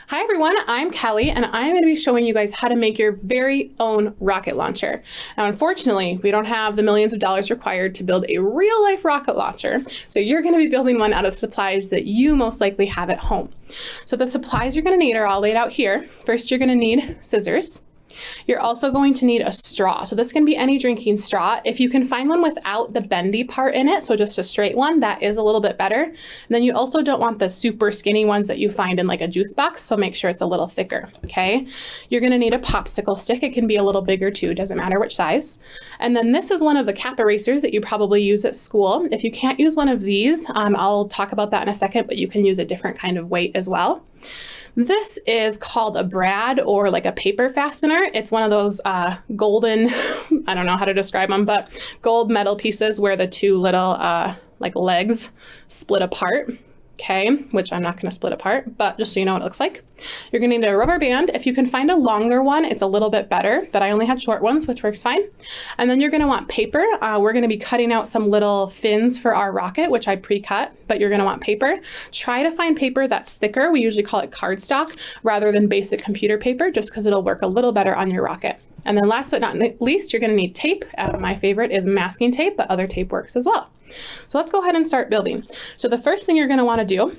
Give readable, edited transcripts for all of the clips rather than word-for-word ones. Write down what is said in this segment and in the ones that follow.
Hi everyone, I'm Kelly and I'm going to be showing you guys how to make your very own rocket launcher. Now unfortunately, we don't have the millions of dollars required to build a real life rocket launcher, so you're going to be building one out of supplies that you most likely have at home. So the supplies you're going to need are all laid out here. First, you're going to need scissors. You're also going to need a straw. So this can be any drinking straw. If you can find one without the bendy part in it, so just a straight one, that is a little bit better. And then you also don't want the super skinny ones that you find in like a juice box, so make sure it's a little thicker, okay? You're gonna need a popsicle stick. It can be a little bigger too, doesn't matter which size. And then this is one of the cap erasers that you probably use at school. If you can't use one of these, I'll talk about that in a second, but you can use a different kind of weight as well. This is called a brad or like a paper fastener. It's one of those golden, I don't know how to describe them, but gold metal pieces where the two little like legs split apart. Okay, which I'm not going to split apart, but just so you know what it looks like. You're going to need a rubber band. If you can find a longer one, it's a little bit better, but I only had short ones, which works fine. And then you're going to want paper. We're going to be cutting out some little fins for our rocket, which I pre-cut, but you're going to want paper. Try to find paper that's thicker. We usually call it cardstock rather than basic computer paper, just because it'll work a little better on your rocket. And then last but not least, you're going to need tape. My favorite is masking tape, but other tape works as well. So let's go ahead and start building. So the first thing you're going to want to do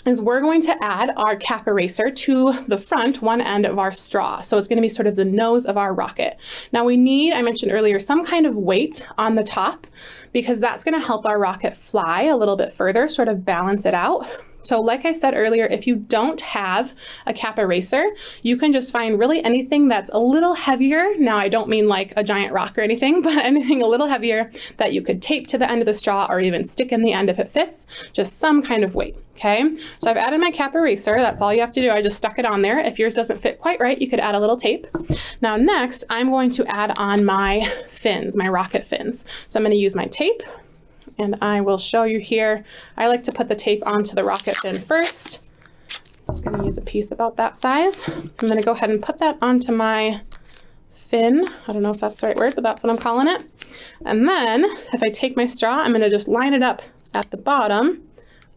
is we're going to add our cap eraser to the front one end of our straw. So it's going to be sort of the nose of our rocket. Now we need, I mentioned earlier, some kind of weight on the top because that's going to help our rocket fly a little bit further, sort of balance it out. So like I said earlier, if you don't have a cap eraser, you can just find really anything that's a little heavier. Now, I don't mean like a giant rock or anything, but anything a little heavier that you could tape to the end of the straw or even stick in the end if it fits, just some kind of weight, okay? So I've added my cap eraser. That's all you have to do. I just stuck it on there. If yours doesn't fit quite right, you could add a little tape. Now next, I'm going to add on my fins, my rocket fins. So I'm going to use my tape. And I will show you here. I like to put the tape onto the rocket fin first. Just going to use a piece about that size. I'm going to go ahead and put that onto my fin. I don't know if that's the right word, but that's what I'm calling it. And then if I take my straw, I'm going to just line it up at the bottom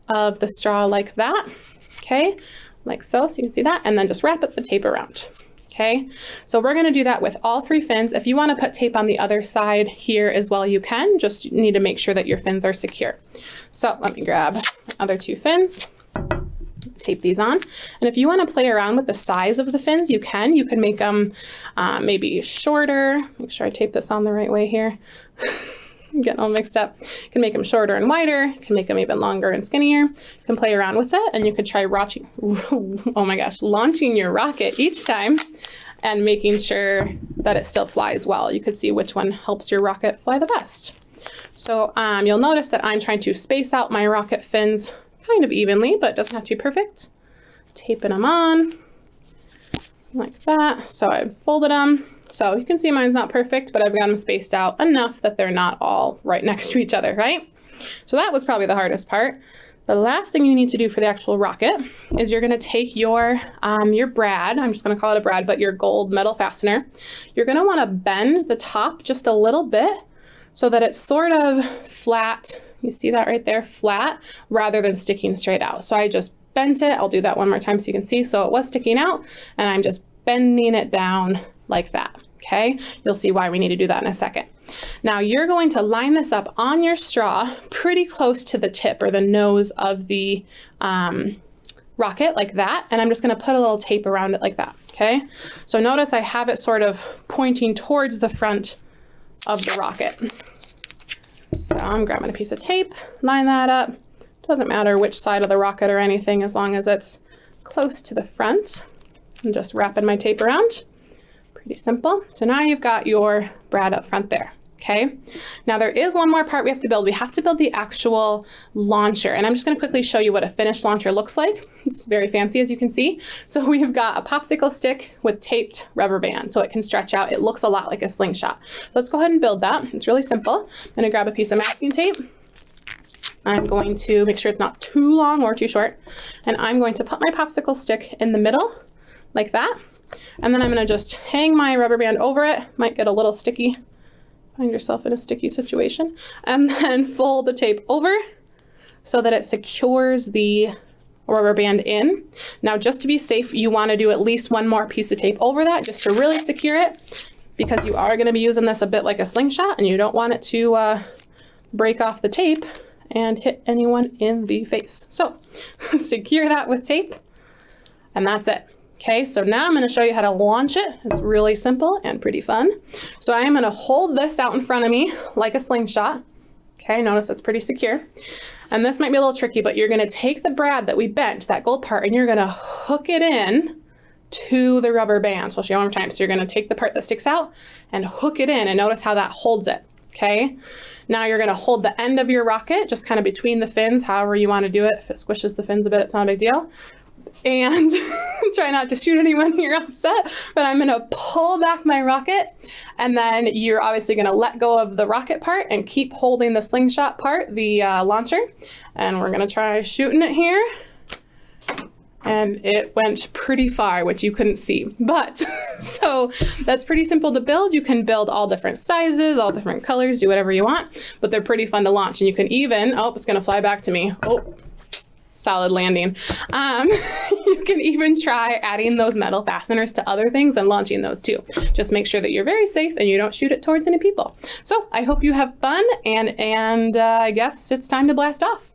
of the straw like that. Okay, like so you can see that. And then just wrap the tape around. Okay, so we're going to do that with all three fins. If you want to put tape on the other side here as well, you can. Just need to make sure that your fins are secure. So let me grab the other two fins, tape these on. And if you want to play around with the size of the fins, you can. You can make them maybe shorter. Make sure I tape this on the right way here. I'm getting all mixed up. You can make them shorter and wider. You can make them even longer and skinnier. You can play around with it, and you could try launching your rocket each time and making sure that it still flies well. You could see which one helps your rocket fly the best. So you'll notice that I'm trying to space out my rocket fins kind of evenly, but it doesn't have to be perfect. Taping them on like that. So I've folded them. So you can see mine's not perfect, but I've got them spaced out enough that they're not all right next to each other, right? So that was probably the hardest part. The last thing you need to do for the actual rocket is you're gonna take your brad, I'm just gonna call it a brad, but your gold metal fastener. You're gonna wanna bend the top just a little bit so that it's sort of flat. You see that right there, flat, rather than sticking straight out. So I just bent it. I'll do that one more time so you can see. So it was sticking out, and I'm just bending it down like that, okay? You'll see why we need to do that in a second. Now you're going to line this up on your straw pretty close to the tip or the nose of the rocket like that, and I'm just gonna put a little tape around it like that, okay? So notice I have it sort of pointing towards the front of the rocket. So I'm grabbing a piece of tape, line that up. Doesn't matter which side of the rocket or anything as long as it's close to the front. I'm just wrapping my tape around. Pretty simple. So now you've got your brad up front there, okay? Now there is one more part we have to build. We have to build the actual launcher, and I'm just gonna quickly show you what a finished launcher looks like. It's very fancy, as you can see. So we've got a popsicle stick with taped rubber band so it can stretch out. It looks a lot like a slingshot. So let's go ahead and build that. It's really simple. I'm gonna grab a piece of masking tape. I'm going to make sure it's not too long or too short, and I'm going to put my popsicle stick in the middle like that. And then I'm gonna just hang my rubber band over it. Might get a little sticky. Find yourself in a sticky situation. And then fold the tape over so that it secures the rubber band in. Now, just to be safe, you want to do at least one more piece of tape over that just to really secure it, because you are going to be using this a bit like a slingshot and you don't want it to break off the tape and hit anyone in the face. So secure that with tape, and that's it. Okay, so now I'm going to show you how to launch it. It's really simple and pretty fun. So I am going to hold this out in front of me like a slingshot. Okay, notice it's pretty secure. And this might be a little tricky, but you're going to take the brad that we bent, that gold part, and you're going to hook it in to the rubber band. So I'll show you one more time. So you're going to take the part that sticks out and hook it in, and notice how that holds it. Okay, now you're going to hold the end of your rocket just kind of between the fins, however you want to do it. If it squishes the fins a bit, it's not a big deal. And try not to shoot anyone you're upset, but I'm going to pull back my rocket, and then you're obviously going to let go of the rocket part and keep holding the slingshot part, the launcher, and we're going to try shooting it here. And it went pretty far, which you couldn't see. But so that's pretty simple to build. You can build all different sizes, all different colors, do whatever you want, but they're pretty fun to launch. And you can even, oh, it's going to fly back to me. Oh, solid landing. You can even try adding those metal fasteners to other things and launching those too. Just make sure that you're very safe and you don't shoot it towards any people. So I hope you have fun, and I guess it's time to blast off.